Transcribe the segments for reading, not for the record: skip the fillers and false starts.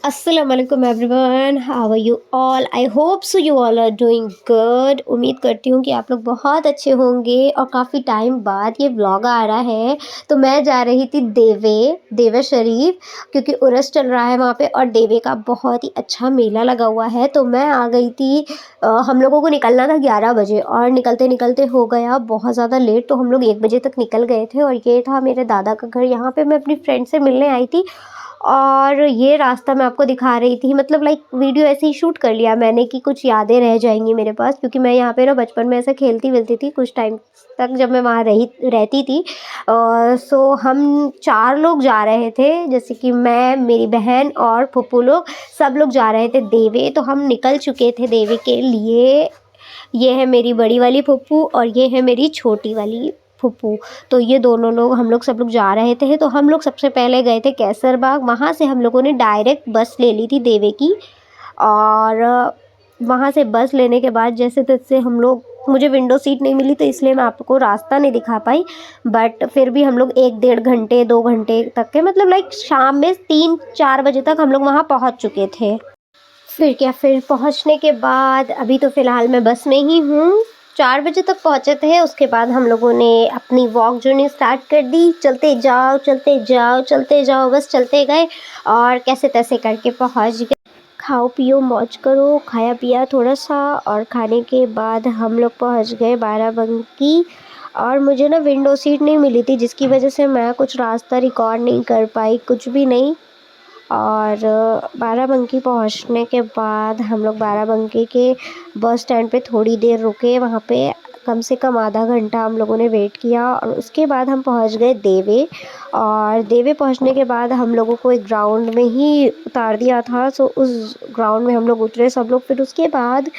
अस्सलाम वालेकुम everyone, how are you all. I hope so you all are doing good. उम्मीद करती हूँ कि आप लोग बहुत अच्छे होंगे और काफ़ी टाइम बाद ये व्लॉग आ रहा है। तो मैं जा रही थी देवे शरीफ, क्योंकि उरस चल रहा है वहाँ पे और देवे का बहुत ही अच्छा मेला लगा हुआ है। तो मैं आ गई थी। हम लोगों को निकलना था 11 बजे और निकलते निकलते हो गया बहुत ज़्यादा लेट। तो हम लोग 1 बजे तक निकल गए थे और ये था मेरे दादा का घर। यहाँ पे मैं अपनी फ्रेंड से मिलने आई थी और ये रास्ता मैं आपको दिखा रही थी। मतलब लाइक वीडियो ऐसे ही शूट कर लिया मैंने कि कुछ यादें रह जाएंगी मेरे पास, क्योंकि मैं यहाँ पे ना बचपन में ऐसे खेलती वेलती थी कुछ टाइम तक जब मैं वहाँ रहती थी। सो हम 4 लोग जा रहे थे, जैसे कि मैं, मेरी बहन और फूफू लोग, सब लोग जा रहे थे देवे। तो हम निकल चुके थे देवे के लिए। ये है मेरी बड़ी वाली फूफू और ये है मेरी छोटी वाली फूफू। तो ये दोनों लोग, हम लोग सब लोग जा रहे थे। तो हम लोग सबसे पहले गए थे कैसर बाग। वहाँ से हम लोगों ने डायरेक्ट बस ले ली थी देवे की। और वहाँ से बस लेने के बाद जैसे तैसे हम लोग, मुझे विंडो सीट नहीं मिली तो इसलिए मैं आपको रास्ता नहीं दिखा पाई। बट फिर भी हम लोग 1 डेढ़ घंटे 2 घंटे तक के, मतलब लाइक शाम में 3 4 बजे तक हम लोग वहाँ पहुँच चुके थे। फिर पहुंचने के बाद अभी तो फ़िलहाल मैं बस में ही हूँ। 4 बजे तक पहुँचे थे। उसके बाद हम लोगों ने अपनी वॉक जर्नी स्टार्ट कर दी। चलते जाओ चलते जाओ चलते जाओ, बस चलते गए और कैसे तैसे करके पहुँच गए। खाओ पियो मौज करो, खाया पिया थोड़ा सा और खाने के बाद हम लोग पहुँच गए बाराबंकी। और मुझे ना विंडो सीट नहीं मिली थी, जिसकी वजह से मैं कुछ रास्ता रिकॉर्ड नहीं कर पाई, कुछ भी नहीं। और बाराबंकी पहुंचने के बाद हम लोग बाराबंकी के बस स्टैंड पे थोड़ी देर रुके। वहाँ पे कम से कम आधा घंटा हम लोगों ने वेट किया और उसके बाद हम पहुँच गए देवे। और देवे पहुँचने के बाद हम लोगों को एक ग्राउंड में ही उतार दिया था। सो उस ग्राउंड में हम लोग उतरे सब लोग। फिर उसके बाद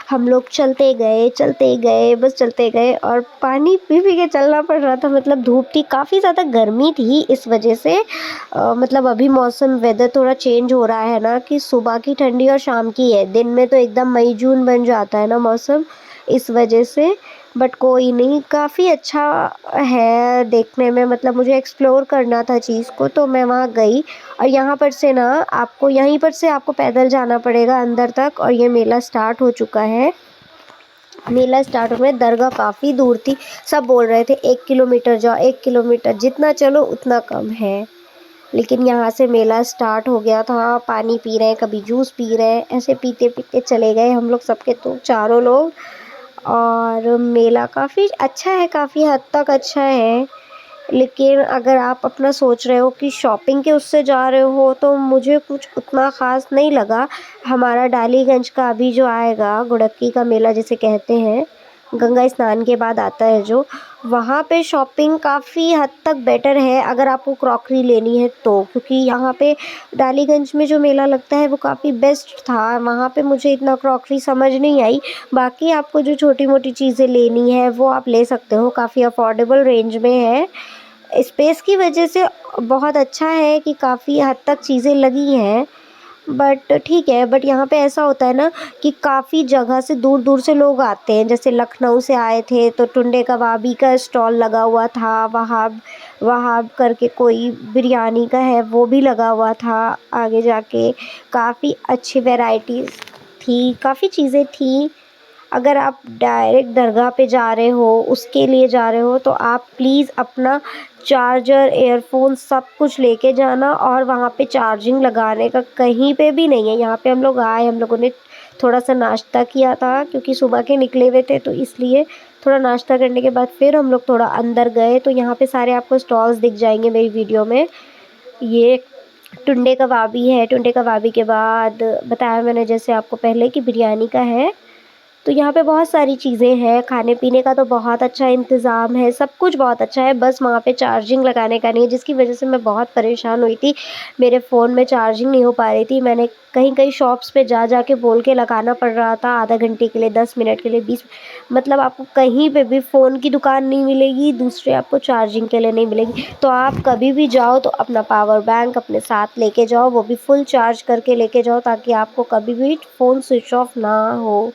हम लोग चलते गए बस चलते गए और पानी पी पी के चलना पड़ रहा था। मतलब धूप थी, काफ़ी ज़्यादा गर्मी थी इस वजह से। मतलब अभी मौसम वेदर थोड़ा चेंज हो रहा है ना, कि सुबह की ठंडी और शाम की है, दिन में तो एकदम मई जून बन जाता है ना मौसम, इस वजह से। बट कोई नहीं, काफ़ी अच्छा है देखने में। मतलब मुझे एक्सप्लोर करना था चीज़ को तो मैं वहाँ गई। और यहाँ पर से ना, आपको यहीं पर से आपको पैदल जाना पड़ेगा अंदर तक। और ये मेला स्टार्ट हो चुका है। मेला स्टार्ट होने में दरगाह काफ़ी दूर थी। सब बोल रहे थे 1 किलोमीटर जाओ, 1 किलोमीटर, जितना चलो उतना कम है। लेकिन यहाँ से मेला स्टार्ट हो गया था। पानी पी रहे हैं, कभी जूस पी रहे हैं, ऐसे पीते पीते चले गए हम लोग सबके तो 4 लोग। और मेला काफ़ी अच्छा है, काफ़ी हद तक अच्छा है। लेकिन अगर आप अपना सोच रहे हो कि शॉपिंग के उससे जा रहे हो तो मुझे कुछ उतना ख़ास नहीं लगा। हमारा डालीगंज का अभी जो आएगा, गुड़क्की का मेला जिसे कहते हैं, गंगा स्नान के बाद आता है जो, वहाँ पे शॉपिंग काफ़ी हद तक बेटर है अगर आपको क्रॉकरी लेनी है तो। क्योंकि यहाँ पे डालीगंज में जो मेला लगता है वो काफ़ी बेस्ट था। वहाँ पे मुझे इतना क्रॉकरी समझ नहीं आई। बाकी आपको जो छोटी मोटी चीज़ें लेनी है वो आप ले सकते हो, काफ़ी अफोर्डेबल रेंज में है। स्पेस की वजह से बहुत अच्छा है कि काफ़ी हद तक चीज़ें लगी हैं। बट ठीक है, बट यहाँ पे ऐसा होता है ना कि काफ़ी जगह से, दूर दूर से लोग आते हैं। जैसे लखनऊ से आए थे तो टुंडे कबाबी का स्टॉल लगा हुआ था। वहाब वहाब करके कोई बिरयानी का है, वो भी लगा हुआ था। आगे जाके काफ़ी अच्छी वैरायटीज़ थी, काफ़ी चीज़ें थी। अगर आप डायरेक्ट दरगाह पे जा रहे हो, उसके लिए जा रहे हो, तो आप प्लीज़ अपना चार्जर, एयरफोन सब कुछ लेके जाना। और वहाँ पे चार्जिंग लगाने का कहीं पे भी नहीं है। यहाँ पे हम लोग आए, हम लोगों ने थोड़ा सा नाश्ता किया था क्योंकि सुबह के निकले हुए थे, तो इसलिए थोड़ा नाश्ता करने के बाद फिर हम लोग थोड़ा अंदर गए। तो यहाँ पे सारे आपको स्टॉल्स दिख जाएंगे मेरी वीडियो में। ये टुंडे कबाबी है। टुंडे कबाबी के बाद बताया मैंने जैसे आपको पहले कि बिरयानी का है। तो यहाँ पे बहुत सारी चीज़ें हैं, खाने पीने का तो बहुत अच्छा इंतज़ाम है, सब कुछ बहुत अच्छा है। बस वहाँ पे चार्जिंग लगाने का नहीं है, जिसकी वजह से मैं बहुत परेशान हुई थी। मेरे फ़ोन में चार्जिंग नहीं हो पा रही थी। मैंने कहीं कहीं शॉप्स पे जा जा के बोल के लगाना पड़ रहा था, आधा घंटे के लिए, 10 मिनट के लिए, 20। मतलब आपको कहीं पे भी फ़ोन की दुकान नहीं मिलेगी, दूसरे आपको चार्जिंग के लिए नहीं मिलेगी। तो आप कभी भी जाओ तो अपना पावर बैंक अपने साथ लेके जाओ, वो भी फुल चार्ज करके लेके जाओ, ताकि आपको कभी भी फ़ोन स्विच ऑफ ना हो।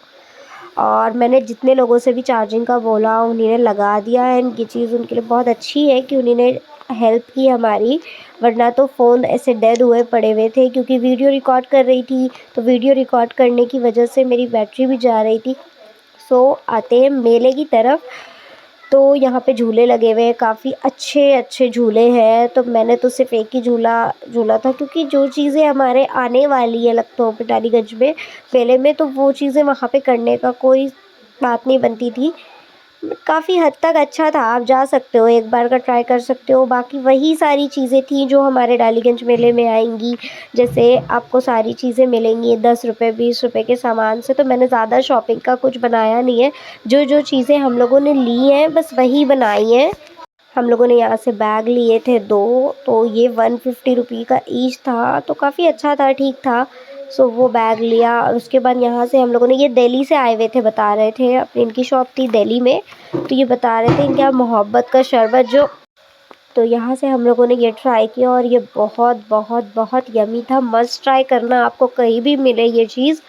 और मैंने जितने लोगों से भी चार्जिंग का बोला उन्हीं ने लगा दिया है। इनकी चीज़ उनके लिए बहुत अच्छी है कि उन्हीं ने हेल्प की हमारी, वरना तो फ़ोन ऐसे डेड हुए पड़े हुए थे क्योंकि वीडियो रिकॉर्ड कर रही थी, तो वीडियो रिकॉर्ड करने की वजह से मेरी बैटरी भी जा रही थी। सो आते हैं मेले की तरफ, तो यहाँ पे झूले लगे हुए हैं, काफ़ी अच्छे-अच्छे झूले हैं। तो मैंने तो सिर्फ़ एक ही झूला झूला था क्योंकि जो चीज़ें हमारे आने वाली है लखनऊ पे डालीगंज में मेले में, तो वो चीज़ें वहाँ पे करने का कोई बात नहीं बनती थी। काफ़ी हद तक अच्छा था, आप जा सकते हो, एक बार का ट्राई कर सकते हो। बाकी वही सारी चीज़ें थी जो हमारे डालीगंज मेले में आएँगी। जैसे आपको सारी चीज़ें मिलेंगी ₹10 ₹20 के सामान से, तो मैंने ज़्यादा शॉपिंग का कुछ बनाया नहीं है। जो चीज़ें हम लोगों ने ली हैं बस वही बनाई हैं। हम लोगों ने यहाँ से बैग लिए थे 2, तो ये ₹150 का ईच था, तो काफ़ी अच्छा था, ठीक था। सो वो बैग लिया और उसके बाद यहाँ से हम लोगों ने, ये दिल्ली से आए हुए थे, बता रहे थे, अपनी इनकी शॉप थी दिल्ली में, तो ये बता रहे थे इनके यहाँ मोहब्बत का शरबत जो, तो यहाँ से हम लोगों ने ये ट्राई किया और ये बहुत बहुत बहुत यम्मी था। मस्ट ट्राई करना, आपको कहीं भी मिले ये चीज़,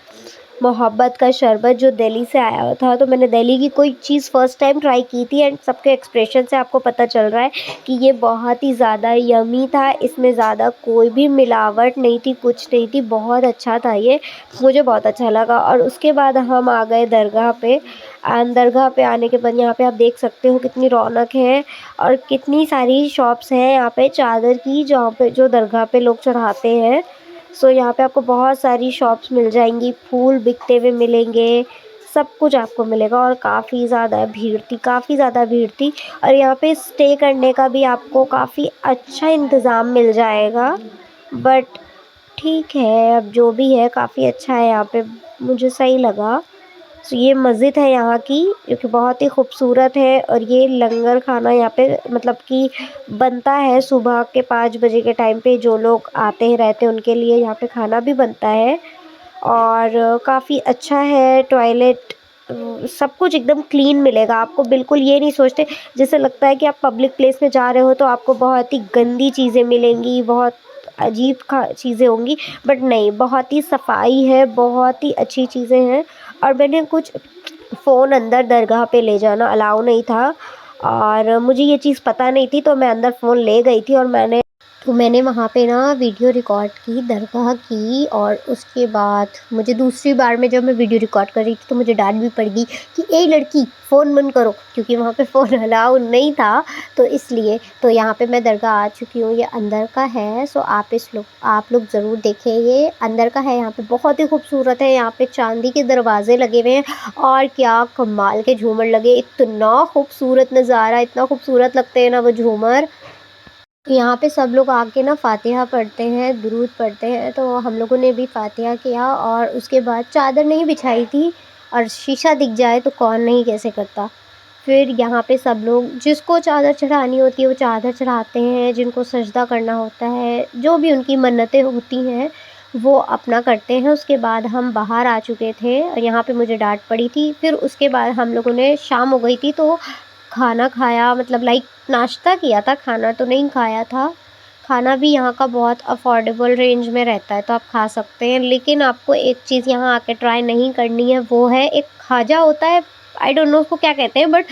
मोहब्बत का शरबत जो दिल्ली से आया हुआ था। तो मैंने दिल्ली की कोई चीज़ फ़र्स्ट टाइम ट्राई की थी एंड सबके एक्सप्रेशन से आपको पता चल रहा है कि ये बहुत ही ज़्यादा यम्मी था। इसमें ज़्यादा कोई भी मिलावट नहीं थी, कुछ नहीं थी, बहुत अच्छा था ये, मुझे बहुत अच्छा लगा। और उसके बाद हम आ गए दरगाह पे एंड दरगाह पे आने के बाद यहाँ पे आप देख सकते हो कितनी रौनक है और कितनी सारी शॉप्स हैं यहाँ पे चादर की, जहाँ पे जो दरगाह पे लोग चढ़ाते हैं। सो यहाँ पे आपको बहुत सारी शॉप्स मिल जाएंगी, फूल बिकते हुए मिलेंगे, सब कुछ आपको मिलेगा। और काफ़ी ज़्यादा भीड़ थी, काफ़ी ज़्यादा भीड़ थी। और यहाँ पे स्टे करने का भी आपको काफ़ी अच्छा इंतज़ाम मिल जाएगा। बट ठीक है, अब जो भी है काफ़ी अच्छा है यहाँ पे, मुझे सही लगा। सो ये मस्जिद है यहाँ की, जो कि बहुत ही खूबसूरत है। और ये लंगर खाना यहाँ पे मतलब कि बनता है सुबह के 5 बजे के टाइम पे, जो लोग आते हैं रहते हैं उनके लिए यहाँ पे खाना भी बनता है। और काफ़ी अच्छा है टॉयलेट, सब कुछ एकदम क्लीन मिलेगा आपको। बिल्कुल ये नहीं सोचते, जैसे लगता है कि आप पब्लिक प्लेस में जा रहे हो तो आपको बहुत ही गंदी चीज़ें मिलेंगी, बहुत अजीब खा चीज़ें होंगी, बट नहीं, बहुत ही सफाई है, बहुत ही अच्छी चीज़ें हैं। और मैंने कुछ फ़ोन अंदर दरगाह पे ले जाना अलाउ नहीं था और मुझे ये चीज़ पता नहीं थी, तो मैं अंदर फ़ोन ले गई थी और मैंने वहाँ पे ना वीडियो रिकॉर्ड की दरगाह की। और उसके बाद मुझे दूसरी बार में जब मैं वीडियो रिकॉर्ड कर रही थी तो मुझे डांट भी पड़ गई कि ए लड़की फ़ोन बंद करो, क्योंकि वहाँ पे फ़ोन अलाउ नहीं था, तो इसलिए। तो यहाँ पे मैं दरगाह आ चुकी हूँ, ये अंदर का है। सो आप लोग ज़रूर देखें, ये अंदर का है। यहाँ पे बहुत ही खूबसूरत है, यहाँ पे चांदी के दरवाजे लगे हुए हैं और क्या कमाल के झूमर लगे, इतना खूबसूरत नज़ारा, इतना खूबसूरत लगते हैं ना वो झूमर। यहाँ पे सब लोग आके ना फ़ातिहा पढ़ते हैं, दुरूद पढ़ते हैं, तो हम लोगों ने भी फ़ातिहा किया और उसके बाद चादर नहीं बिछाई थी। और शीशा दिख जाए तो कौन नहीं कैसे करता। फिर यहाँ पे सब लोग, जिसको चादर चढ़ानी होती है वो चादर चढ़ाते हैं, जिनको सजदा करना होता है, जो भी उनकी मन्नतें होती हैं वो अपना करते हैं। उसके बाद हम बाहर आ चुके थे और यहाँ पे मुझे डांट पड़ी थी। फिर उसके बाद हम लोगों ने, शाम हो गई थी तो खाना खाया, मतलब लाइक नाश्ता किया था, खाना तो नहीं खाया था। खाना भी यहाँ का बहुत अफोर्डेबल रेंज में रहता है, तो आप खा सकते हैं। लेकिन आपको एक चीज़ यहाँ आके ट्राई नहीं करनी है, वो है एक खाजा होता है, आई डोंट नो उसको क्या कहते हैं, बट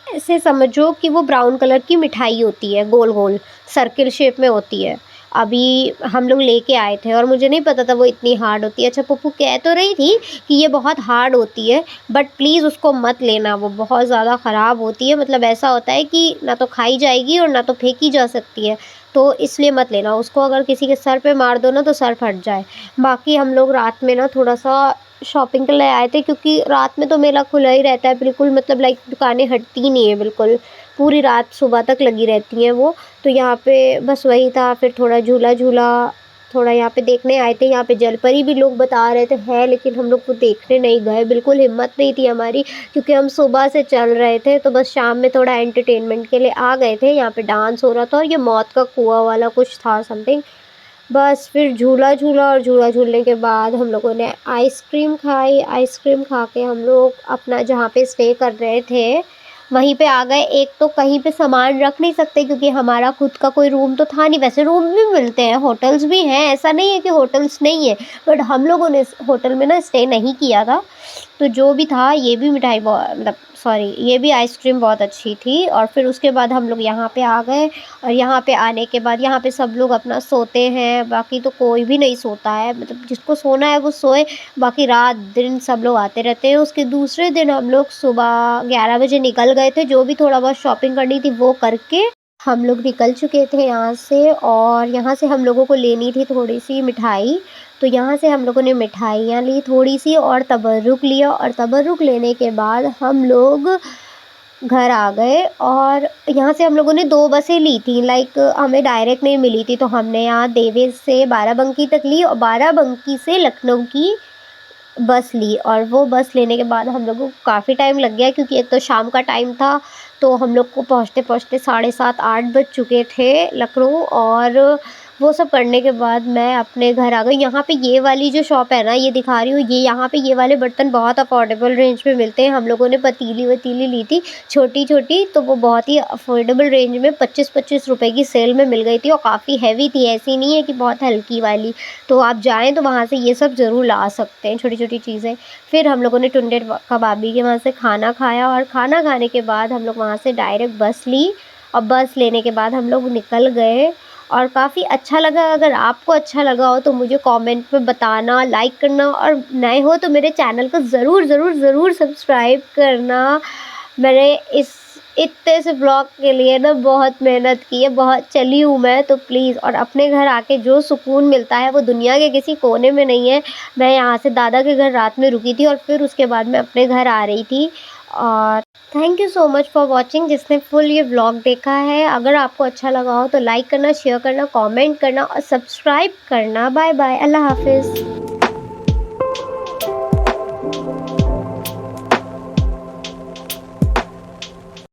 ऐसे समझो कि वो ब्राउन कलर की मिठाई होती है, गोल गोल सर्किल शेप में होती है। अभी हम लोग लेके आए थे और मुझे नहीं पता था वो इतनी हार्ड होती है। अच्छा, पप्पू कह तो रही थी कि ये बहुत हार्ड होती है, बट प्लीज़ उसको मत लेना, वो बहुत ज़्यादा ख़राब होती है। मतलब ऐसा होता है कि ना तो खाई जाएगी और ना तो फेंकी जा सकती है, तो इसलिए मत लेना उसको। अगर किसी के सर पे मार दो ना तो सर फट जाए। बाकी हम लोग रात में ना थोड़ा सा शॉपिंग के लिए आए थे, क्योंकि रात में तो मेला खुला ही रहता है बिल्कुल, मतलब लाइक दुकानें हटती ही नहीं है बिल्कुल, पूरी रात सुबह तक लगी रहती हैं वो। तो यहाँ पे बस वही था, फिर थोड़ा झूला झूला, थोड़ा यहाँ पे देखने आए थे। यहाँ पे जलपरी भी लोग बता रहे थे है, लेकिन हम लोग को देखने नहीं गए, बिल्कुल हिम्मत नहीं थी हमारी, क्योंकि हम सुबह से चल रहे थे। तो बस शाम में थोड़ा एंटरटेनमेंट के लिए आ गए थे। यहाँ पे डांस हो रहा था और ये मौत का कुआं वाला कुछ था समथिंग। बस फिर झूला झूला और झूला झूलने के बाद हम लोगों ने आइसक्रीम खाई। आइसक्रीम खा के हम लोग अपना जहाँ पे स्टे कर रहे थे वहीं पे आ गए। एक तो कहीं पे सामान रख नहीं सकते क्योंकि हमारा खुद का कोई रूम तो था नहीं। वैसे रूम भी मिलते हैं, होटल्स भी हैं, ऐसा नहीं है कि होटल्स नहीं है, बट हम लोगों ने होटल में ना स्टे नहीं किया था। तो जो भी था, ये भी मिठाई मतलब सॉरी ये भी आइसक्रीम बहुत अच्छी थी। और फिर उसके बाद हम लोग यहाँ पे आ गए और यहाँ पे आने के बाद यहाँ पे सब लोग अपना सोते हैं, बाकी तो कोई भी नहीं सोता है, मतलब जिसको सोना है वो सोए, बाकी रात दिन सब लोग आते रहते हैं। उसके दूसरे दिन हम लोग सुबह 11 बजे निकल गए थे, जो भी थोड़ा बहुत शॉपिंग करनी थी वो करके हम लोग निकल चुके थे यहाँ से। और यहाँ से हम लोगों को लेनी थी थोड़ी-सी मिठाई, तो यहाँ से हम लोगों ने मिठाइयाँ ली थोड़ी-सी और तबर्रुक लिया। और तबर्रुक लेने के बाद हम लोग घर आ गए। और यहाँ से हम लोगों ने 2 बसें ली थी, लाइक हमें डायरेक्ट नहीं मिली थी, तो हमने यहाँ देवे से बाराबंकी तक ली और बाराबंकी से लखनऊ की बस ली। और वो बस लेने के बाद हम लोगों को काफ़ी टाइम लग गया, क्योंकि एक तो शाम का टाइम था, तो हम लोग को पहुँचते-पहुँचते 7:30-8 बज चुके थे लखनऊ। और वो सब करने के बाद मैं अपने घर आ गई। यहाँ पे ये वाली जो शॉप है ना, ये दिखा रही हूँ, ये यहाँ पे ये वाले बर्तन बहुत अफोर्डेबल रेंज में मिलते हैं। हम लोगों ने पतीली-वतीली ली थी छोटी-छोटी, तो वो बहुत ही अफोर्डेबल रेंज में 25-25 रुपए की सेल में मिल गई थी और काफ़ी हैवी थी, ऐसी नहीं है कि बहुत हल्की वाली। तो आप जाएँ तो वहाँ से ये सब ज़रूर ला सकते हैं, छोटी-छोटी चीज़ें। फिर हम लोगों ने टुंडे कबाबी के वहाँ से खाना खाया और खाना खाने के बाद हम लोग वहाँ से डायरेक्ट बस ली। और बस लेने के बाद हम लोग निकल गए और काफ़ी अच्छा लगा। अगर आपको अच्छा लगा हो तो मुझे कमेंट में बताना, लाइक करना, और नए हो तो मेरे चैनल को ज़रूर, ज़रूर, ज़रूर सब्सक्राइब करना। मैंने इस इतने से ब्लॉग के लिए ना बहुत मेहनत की है, बहुत चली हूँ मैं, तो प्लीज़। और अपने घर आके जो सुकून मिलता है वो दुनिया के किसी कोने में नहीं है। मैं यहाँ से दादा के घर रात में रुकी थी और फिर उसके बाद मैं अपने घर आ रही थी। और thank you so much for watching, जिसने फुल ये व्लॉग देखा है। अगर आपको अच्छा लगा हो तो लाइक करना, शेयर करना, कमेंट करना और सब्सक्राइब करना। बाय बाय, अल्लाह हाफ़िज़।